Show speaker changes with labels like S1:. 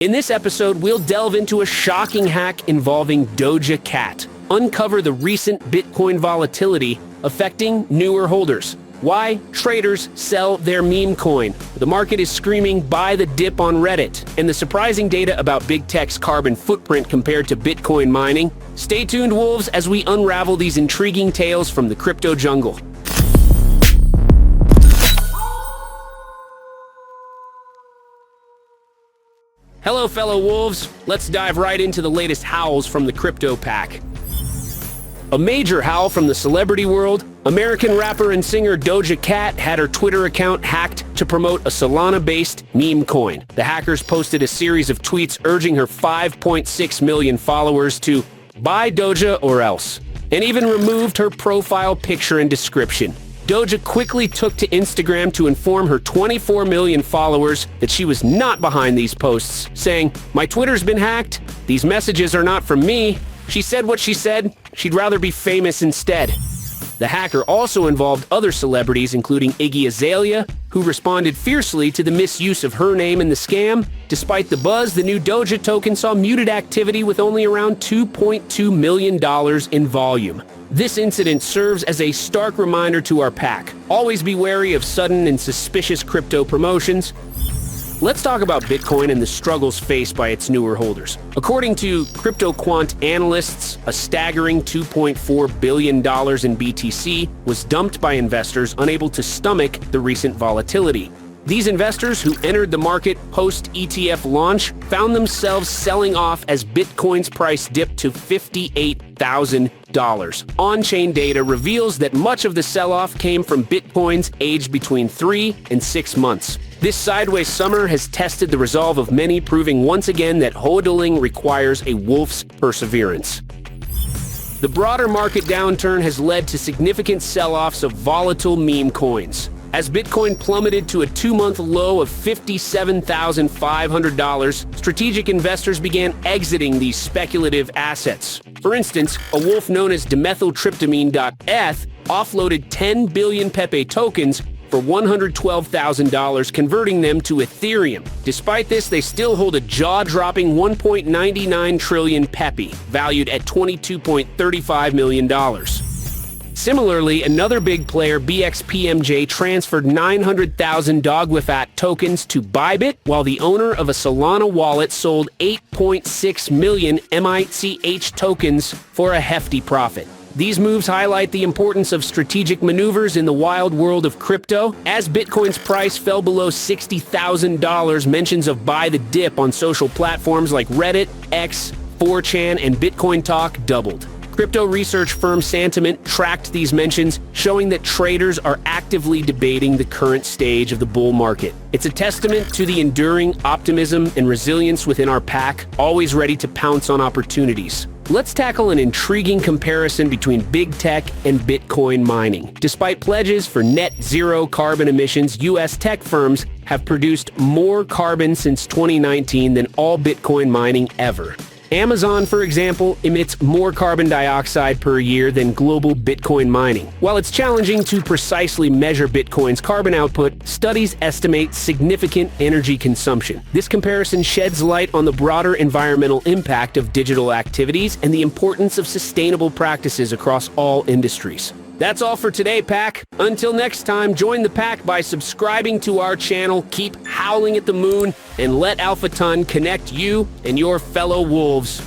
S1: In this episode, we'll delve into a shocking hack involving Doja Cat, uncover the recent Bitcoin volatility affecting newer holders, why traders sell their meme coin, the market is screaming buy the dip on Reddit, and the surprising data about big tech's carbon footprint compared to Bitcoin mining. Stay tuned, wolves, as we unravel these intriguing tales from the crypto jungle. Hello, fellow wolves. Let's dive right into the latest howls from the crypto pack. A major howl from the celebrity world. American rapper and singer Doja Cat had her Twitter account hacked to promote a Solana-based meme coin. The hackers posted a series of tweets urging her 5.6 million followers to buy Doja or else, and even removed her profile picture and description. Doja quickly took to Instagram to inform her 24 million followers that she was not behind these posts, saying, "My Twitter's been hacked. These messages are not from me." She said what she said. She'd rather be famous instead. The hacker also involved other celebrities, including Iggy Azalea, who responded fiercely to the misuse of her name in the scam. Despite the buzz, the new Doja token saw muted activity with only around $2.2 million in volume. This incident serves as a stark reminder to our pack. Always be wary of sudden and suspicious crypto promotions. Let's talk about Bitcoin and the struggles faced by its newer holders. According to crypto quant analysts, a staggering $2.4 billion in BTC was dumped by investors unable to stomach the recent volatility. These investors, who entered the market post-ETF launch, found themselves selling off as Bitcoin's price dipped to $58,000. On-chain data reveals that much of the sell-off came from Bitcoins aged between 3 and 6 months. This sideways summer has tested the resolve of many, proving once again that hodling requires a wolf's perseverance. The broader market downturn has led to significant sell-offs of volatile meme coins. As Bitcoin plummeted to a 2-month low of $57,500, strategic investors began exiting these speculative assets. For instance, a wolf known as dimethyltryptamine.eth offloaded 10 billion Pepe tokens for $112,000, converting them to Ethereum. Despite this, they still hold a jaw-dropping 1.99 trillion Pepe, valued at $22.35 million. Similarly, another big player, BXPMJ, transferred 900,000 Dogwifat tokens to Bybit, while the owner of a Solana wallet sold 8.6 million MICH tokens for a hefty profit. These moves highlight the importance of strategic maneuvers in the wild world of crypto. As Bitcoin's price fell below $60,000, mentions of buy the dip on social platforms like Reddit, X, 4chan, and Bitcoin Talk doubled. Crypto research firm Sentiment tracked these mentions, showing that traders are actively debating the current stage of the bull market. It's a testament to the enduring optimism and resilience within our pack, always ready to pounce on opportunities. Let's tackle an intriguing comparison between big tech and Bitcoin mining. Despite pledges for net zero carbon emissions, U.S. tech firms have produced more carbon since 2019 than all Bitcoin mining ever. Amazon, for example, emits more carbon dioxide per year than global Bitcoin mining. While it's challenging to precisely measure Bitcoin's carbon output, studies estimate significant energy consumption. This comparison sheds light on the broader environmental impact of digital activities and the importance of sustainable practices across all industries. That's all for today, pack. Until next time, join the pack by subscribing to our channel, keep howling at the moon, and let Alpha Ton connect you and your fellow wolves.